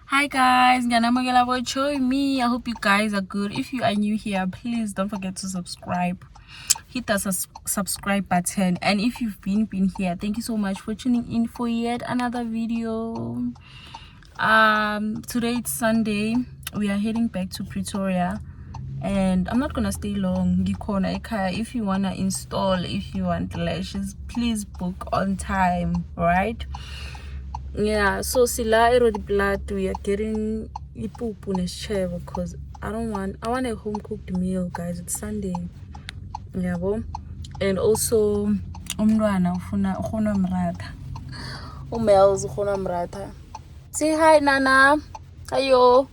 Hi guys, Nganamagela for join me. I hope you guys are good. If you are new here, please don't forget to subscribe. Hit the subscribe button, and if you've been here, thank you so much for tuning in for yet another video. Today it's Sunday. We are heading back to Pretoria, and I'm not gonna stay long. If you wanna install, if you want lashes, please book on time, right? Yeah, so sila blood, we are getting ipupu neshevo because I want a home cooked meal, guys. It's Sunday. Yeah, and also umntwana ufuna mratha. Umels ufuna mratha. Say hi, Nana. Ayo.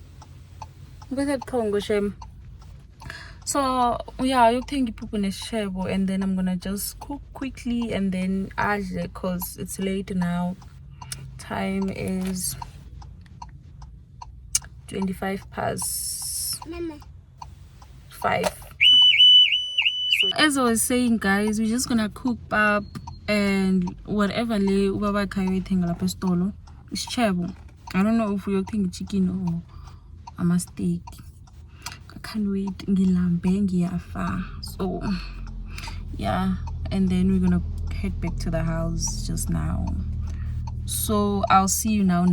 So yeah, you think ipupu neshevo, and then I'm gonna just cook quickly and then add it because it's late now. Time is 5:25. So as I was saying, guys, we're just gonna cook up and whatever le ubaba khayething lapha estolo is chebo. I don't know if we're thinking chicken or a steak. I can't wait. Ngilambe ngiyafa. So yeah, and then we're gonna head back to the house just now. So I'll see you now.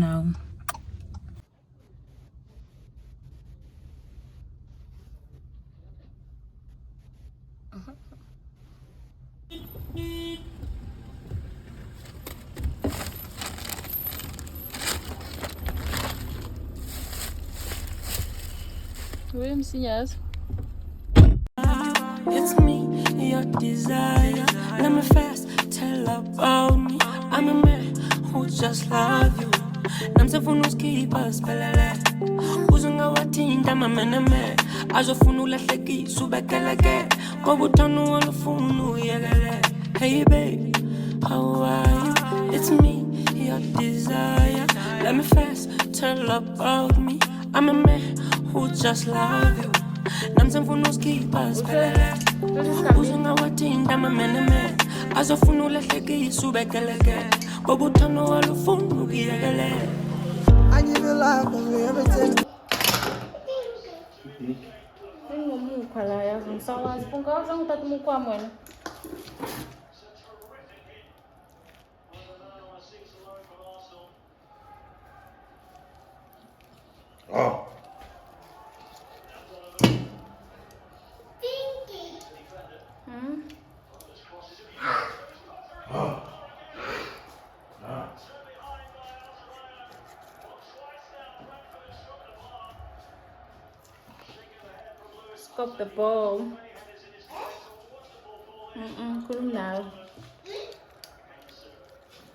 William Seniors. It's me, your desire. Let me fast, tell about me. I'm a man who just love you. Namsafuna usikhipha siphelele. Uzunga wathinta mameneme. Azofuna ulahlekisa ubekeleke. Ngoba uthando olufuna uyekele. Hey babe, how are you? It's me, your desire. Let me fast, tell about me. I'm a man who just love you. Namsafuna usikhipha siphelele. Uzunga wathinta mameneme. Azofuna ulahlekisa ubekeleke. Ngoba uthando olufuna uyekele. I give you love, cause we everything. Ngomukha la yazi ngisawazi pungaza ngithatha umukha wami wena. Oh. Stop the ball. Ngikhuluma nawe.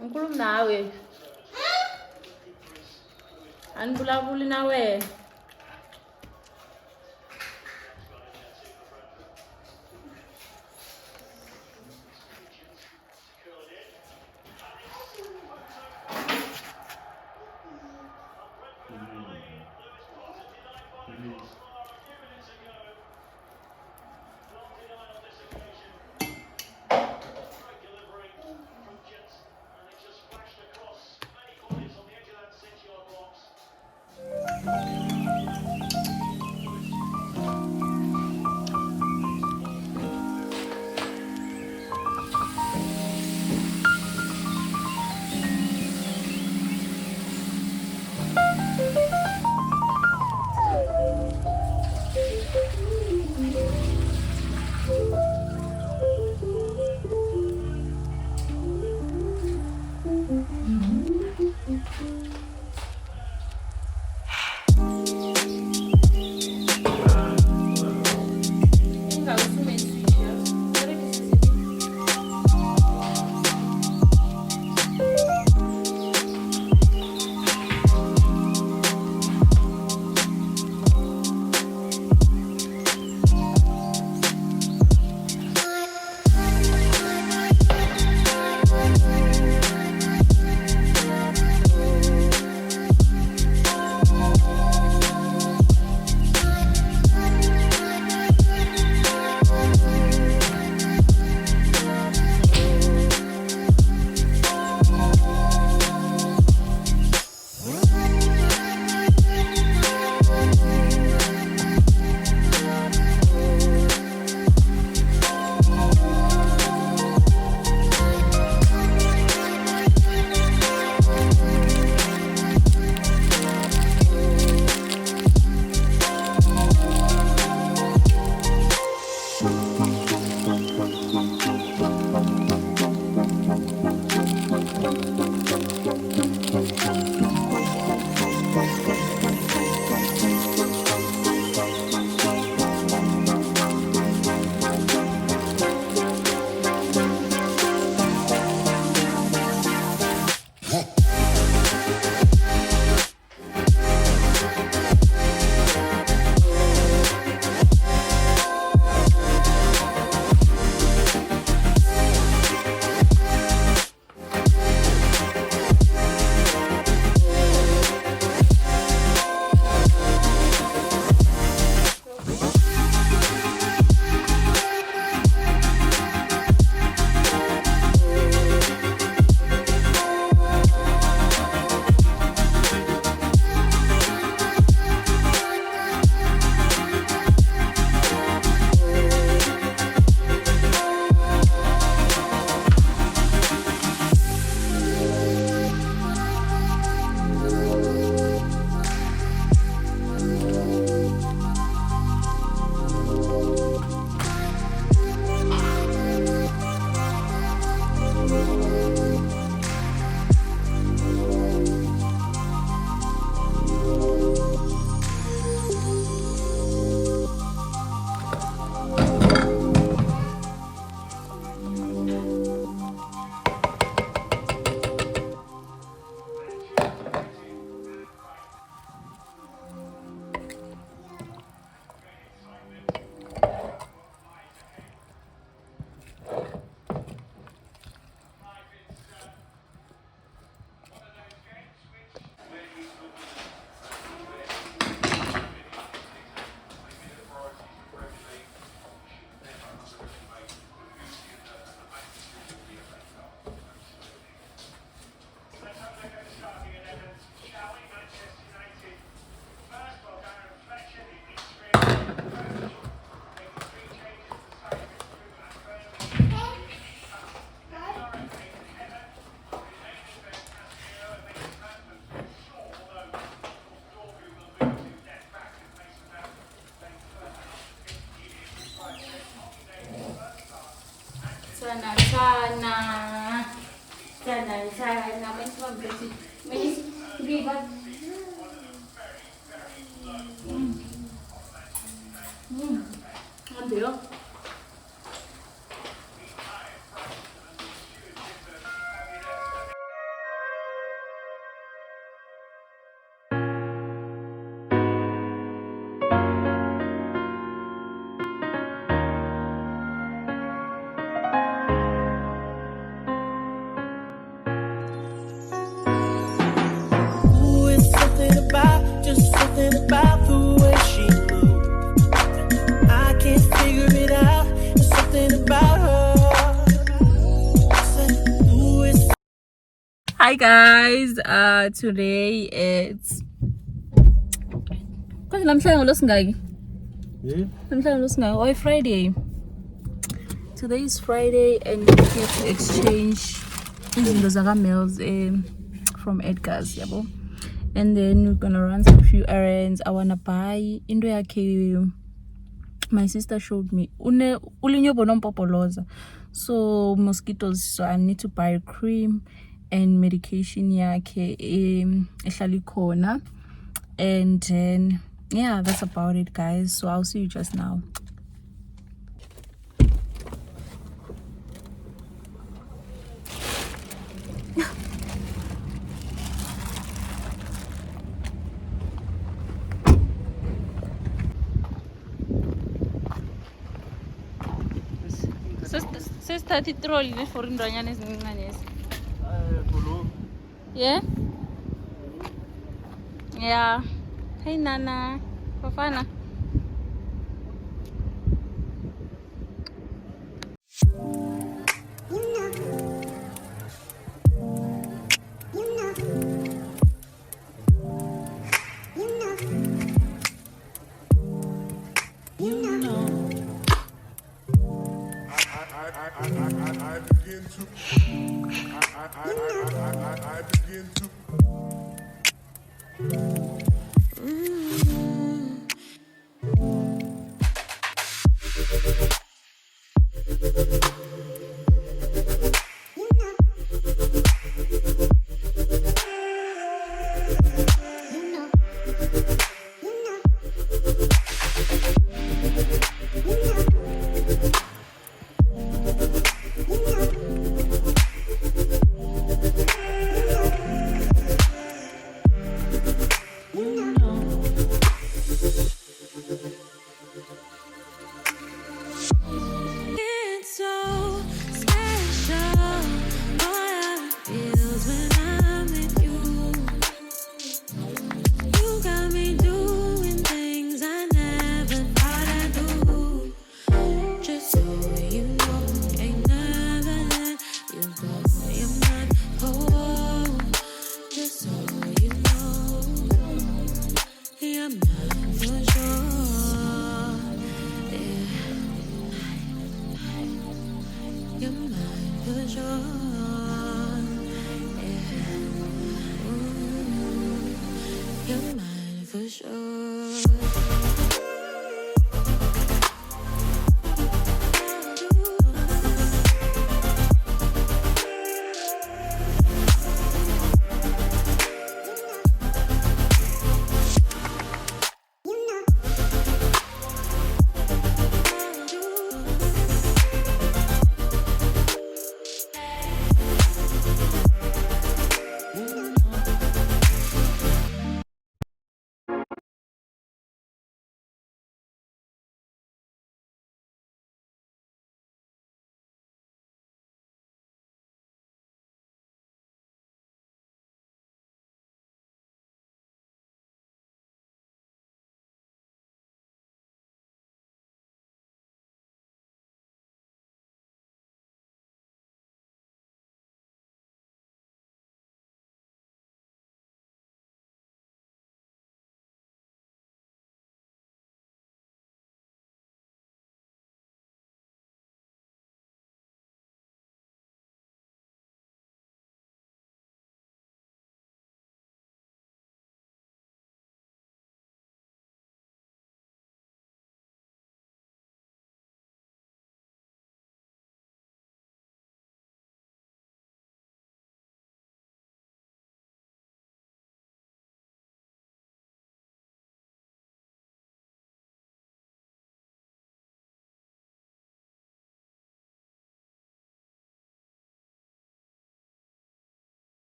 Ngikhuluma nawe. Anibulabuli nawe. Thank you. Nah, jangan saya namanya cuma bersih. Manis, ribet. Ambil. Just something about the way she moves. I can't figure it out. There's something about her. Hi guys, today it's Friday. Today is Friday and we have to exchange izinto zaka-mails from Edgar's, yabo. And then we're gonna run some few errands. I wanna buy into yakhe. My sister showed me ulinyobo nompopoloza, so mosquitoes, so I need to buy cream and medication yakhe ehlala ikhona. And then yeah, that's about it guys, so I'll see you just now. Sesithatha itroli le for indwanyana ezincane ezi. Yeah? Yeah. Hey Nana. Bafana. I begin to for sure.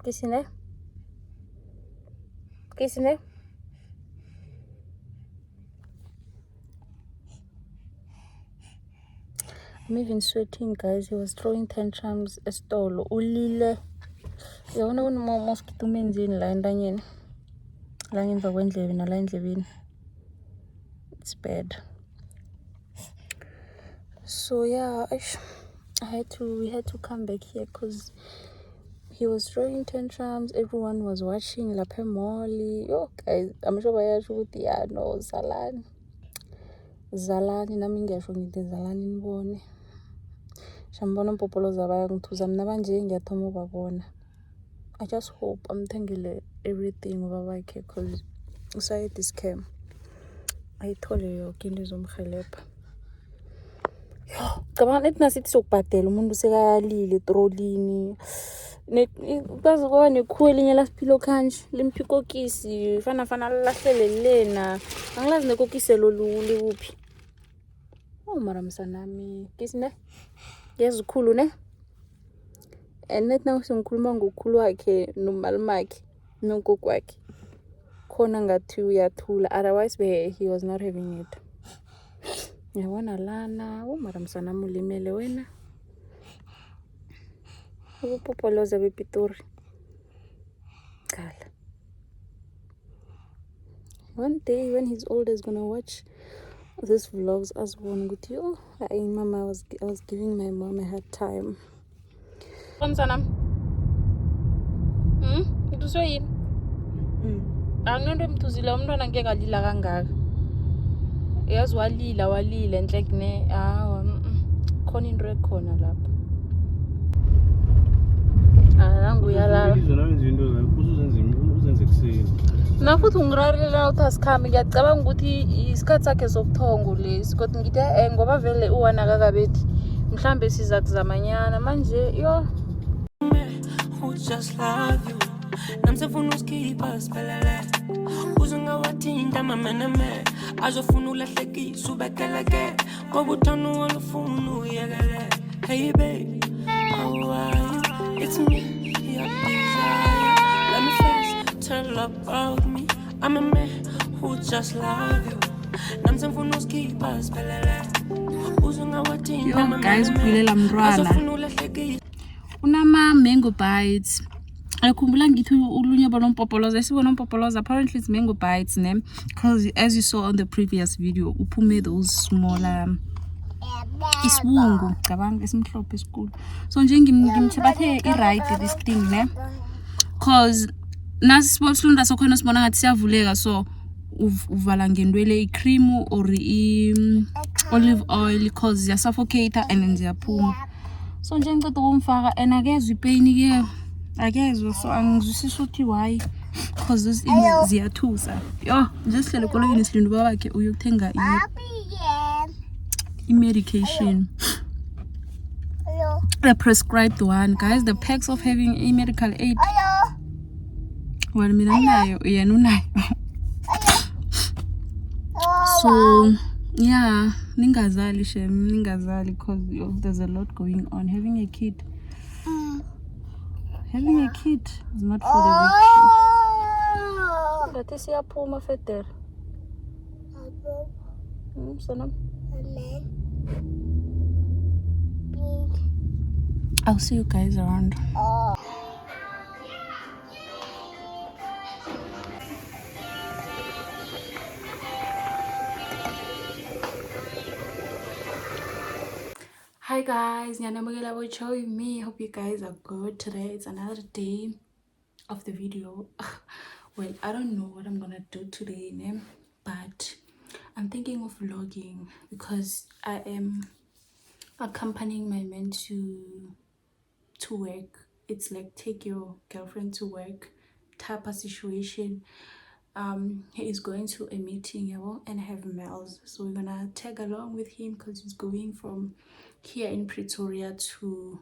Kisine? Kisine? I'm even sweating, guys. He was throwing tantrums estolo. Ulile. Yabona mosquito menzini la entanyeni. La ngemva kwendlebe nala endlebeni. It's bad. So yeah, we had to come back here because he was throwing tantrums. Everyone was watching lapha mall. Yo guys, I'm sure bayasho ukuthi ya no Zalani nami ngiyasho ngithi Zalani nibone. Shambona umpopoloza bayangithuza mina manje ngiyathoma ubabona. I just hope amthengele everything ubabakhe because usaye this scam. Ayithole yonke into ezomhelebha. Yo, cabanga nethi nasithi sokubhadela umuntu sekayalile etrolini. Kwazi kuba nekhuwa elinye lasiphilo khanje limphikokisi fana lahlele lena. Angilazi nekokisi lolu kuphi. Oh mara msanami. Kisine? Yezikhulu ne? And nethi nangisengikhuluma ngokhulu wakhe nomalimakhe nogogo wakhe. Khona ngathi uyathula, otherwise he was not having it. Yabona lana mara msanami ulimele wena. Ubupopoloza bePitori. Kala. One day when he's older, he's gonna watch these vlogs as one with you. Mama, I was giving my mom a hard time. Msanam. Uthuswe yini? Anginento emthuzile umntwana ngeke alila kangaka. Yazi walila enhle kune khona into ekhona lapha. Nangu uyalala. Na futhi ungirarelela uthi asikhambe ngiyacabanga ukuthi isikhathi sakhe sokuthongo lesi kodwa ngithi ngoba vele uwana kakabethi mhlambe siza kuzamanyana manje yo who just love you namsefuna usikhipha siphelele uzungawathinta mameneme azofuna ulahlekisa ubekeleke ngoba uthanda olufuna uyekele. Hey babe, how are you? It's me, your desire. Let me first tell about me. I'm a man who just love you. Namsefuna usikhipha siphelele uzungawathinta mameneme. Yo guys, ukhulela mntwana. Unama mango bites. Akhumbula ngithi ulunya balompopoloza sibona umpopoloza apparently it's mango bites name because as you saw on the previous video uphume those smaller isibungu cabanga esimhlophe esikhulu. So nje ngimthabathe i-right this thing ne because nasibona sokhona sibona ngathi siyavuleka so uvala ngendwele i-cream or olive oil because ya suffocate and then ziyaphuma. So nje ngicela ukumfaka and akezwe ipain ke akezwe so angizwisisi ukuthi why because those things ziyathusa. Yo nje sihlele kolweni silindu babakhe uyokuthenga i-medication. The prescribed one, guys. The perks of having a medical aid. Well, mina nayo yena unayo. So yeah, ningazali shem, ningazali because there's a lot going on. Having a kid is not for the weak. That is your puma fetter. Sonam. I'll see you guys around. Hi guys, Nyanamagela will show me. Hope you guys are good today. It's another day of the video. Well, I don't know what I'm gonna do today, but I'm thinking of vlogging because I am accompanying my man to work. It's like take your girlfriend to work type of situation. He is going to a meeting and have mails, so we're gonna tag along with him because he's going from here in Pretoria to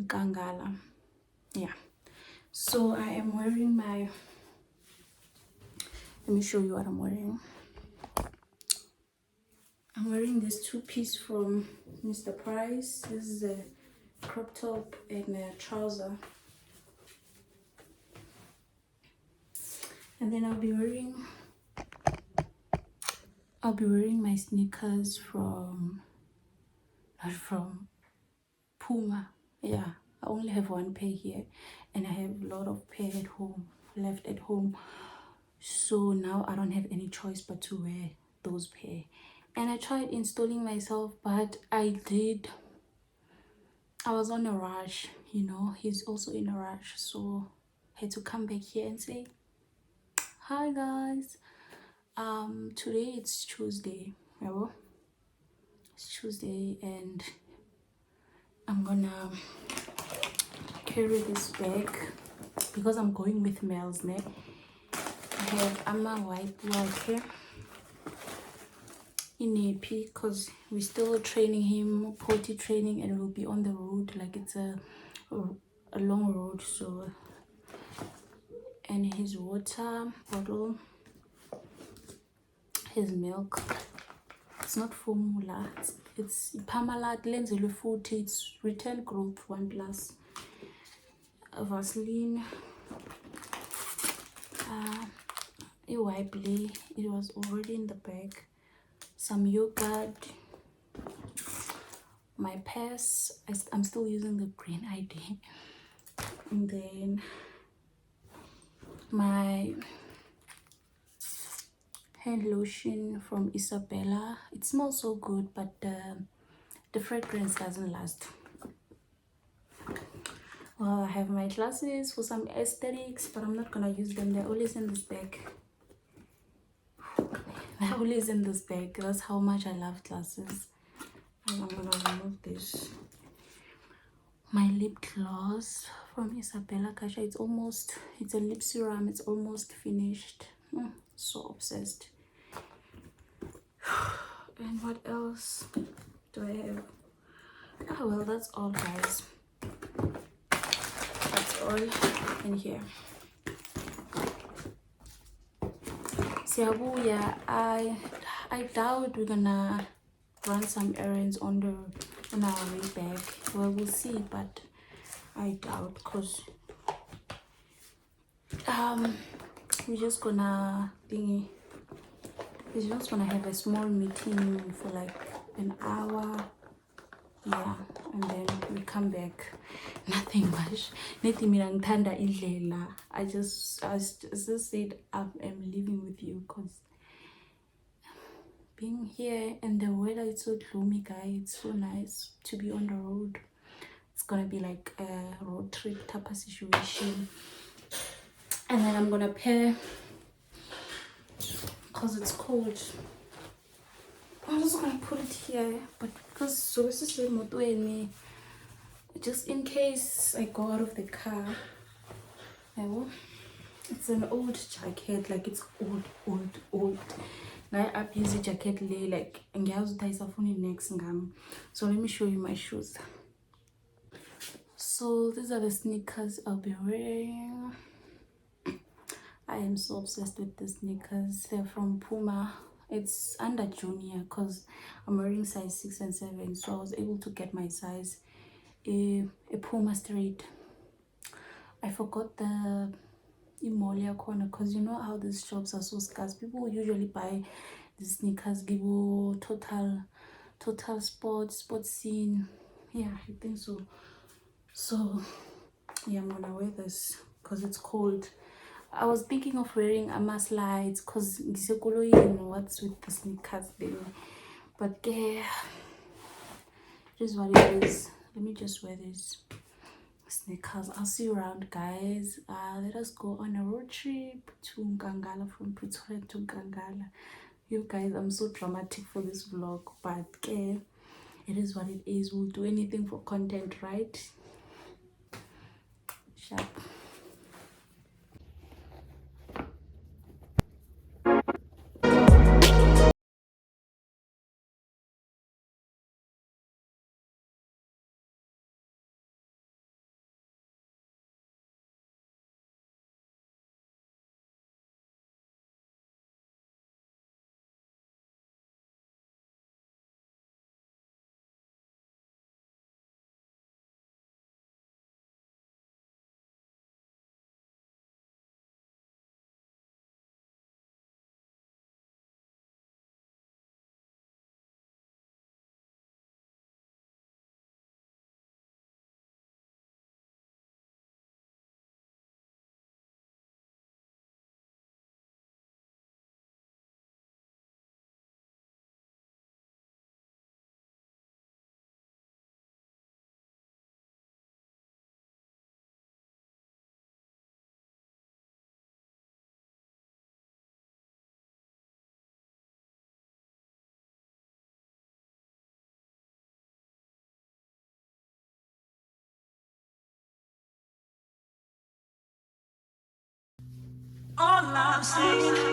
Nkangala. Yeah, so I am wearing my, let me show you what I'm wearing. I'm wearing this two-piece from Mr. Price. This is a crop top and a trouser. And then I'll be wearing my sneakers from, not from, Puma. Yeah, I only have one pair here, and I have a lot of pair at home, left at home. So now I don't have any choice but to wear those pair. And I tried installing myself, but I was on a rush, you know. He's also in a rush, so I had to come back here and say hi guys. Today it's Tuesday. Oh, it's Tuesday, and I'm gonna carry this bag because I'm going with Mel's neck. I have Amma white here in AP because we're still training him, potty training, and we'll be on the road, like it's a long road. So, and his water bottle, his milk, it's not formula, it's Parmalat lenzelwe futhi, it's return growth 1+, Vaseline, a wipe, it was already in the bag, some yogurt, my purse, I'm still using the green ID, and then my hand lotion from Isabella. It smells so good, but the fragrance doesn't last. Well, I have my glasses for some aesthetics, but I'm not gonna use them. They're always in this bag. They're always in this bag. That's how much I love glasses. And I'm gonna remove this. My lip gloss from Isabella Kasha. It's a lip serum. It's almost finished. So obsessed. And what else do I have? Oh well, that's all guys. That's all in here. Siabuya, I doubt we're gonna run some errands on our way back. Well, we'll see, but I doubt, because we're just gonna have a small meeting for like an hour. Yeah, and then we come back. Nothing much. I just said I'm living with you because being here and the weather is so gloomy, guys. It's so nice to be on the road. It's gonna be like a road trip type of situation. And then I'm gonna pair because it's cold. I'm just gonna put it here, but because so this is me, just in case I go out of the car. It's an old jacket, like it's old. Now I use a jacket like next. So let me show you my shoes. So these are the sneakers I'll be wearing. I am so obsessed with the sneakers. They're from Puma. It's under junior because I'm wearing size 6 and 7, so I was able to get my size a Puma straight. I forgot the Imolia corner because you know how these shops are so scarce. People usually buy the sneakers, give total sports scene. Yeah, I think so. So yeah, I'm gonna wear this because it's cold. I was thinking of wearing Amma slides because what's with the sneakers then, but yeah, it is what it is. Let me just wear these sneakers. I'll see you around, guys. Let us go on a road trip to Nkangala, from Pretoria to Nkangala. You guys, I'm so dramatic for this vlog, but yeah, it is what it is. We'll do anything for content, right? Sharp. all I've seen.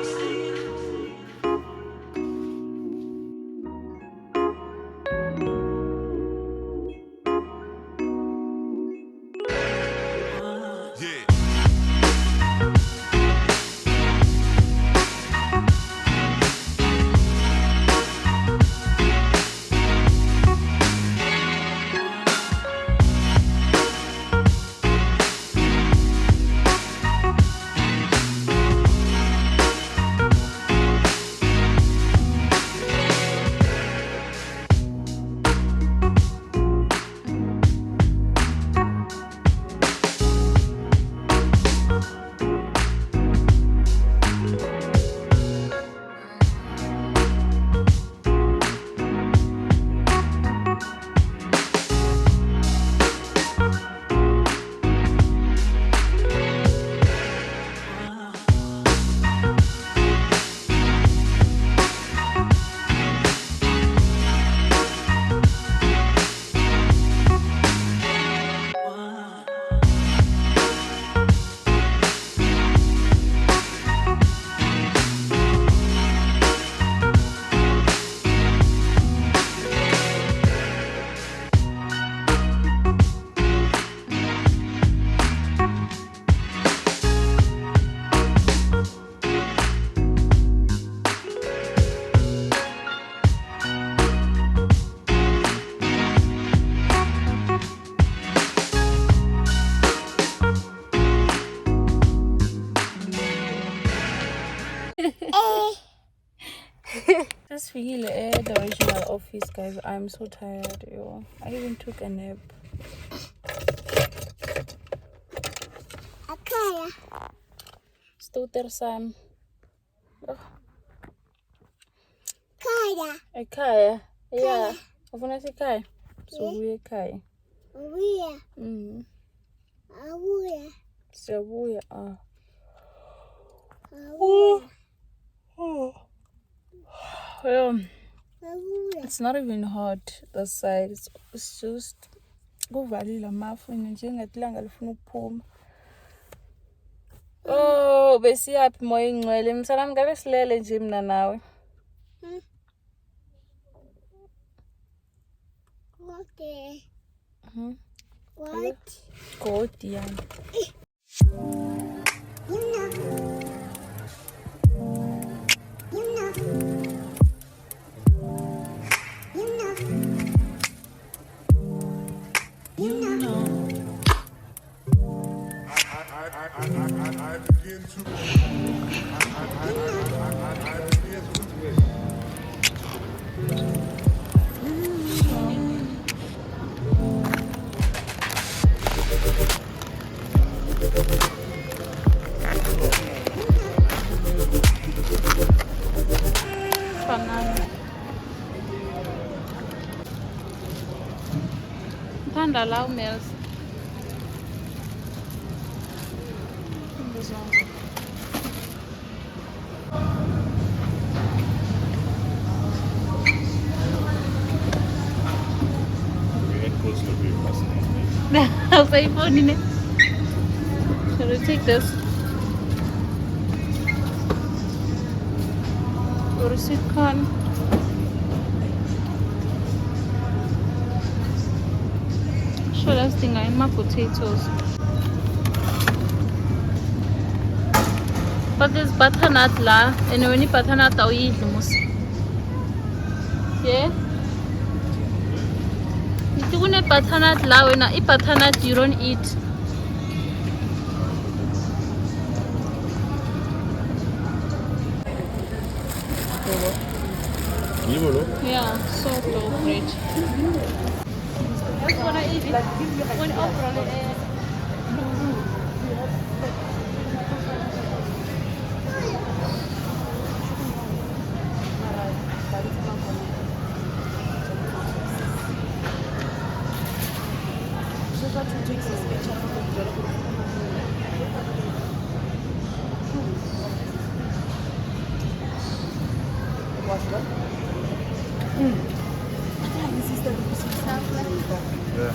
Just feel the original office, guys. I'm so tired, yo. I even took a nap. Akaya. Stuter Sam. Kaya. Ekhaya. Yeah. Ufuna sikhaya? Sobuya ekhaya. Abuya. Abuya. Siyabuya. Abuya. Abuya. It's not even hot this side. It's just kuvalile amafuni njengathi ilanga lifuna ukuphuma. Oh, besiyaphi moya ingcwele. Msalami ngabe silele nje mina nawe. Okay. What? Go, Diana. I begin to Thanda la umels. I'll say phone in it. Shall we take this? Or is it corn? Sure, that's thing in my potatoes. But there's butternut la, and when you butternut, I'll eat the most. Yeah? If you want butternut la, when I eat butternut, you don't eat. Yeah, so low rate. That's what I eat. When overall, Yeah.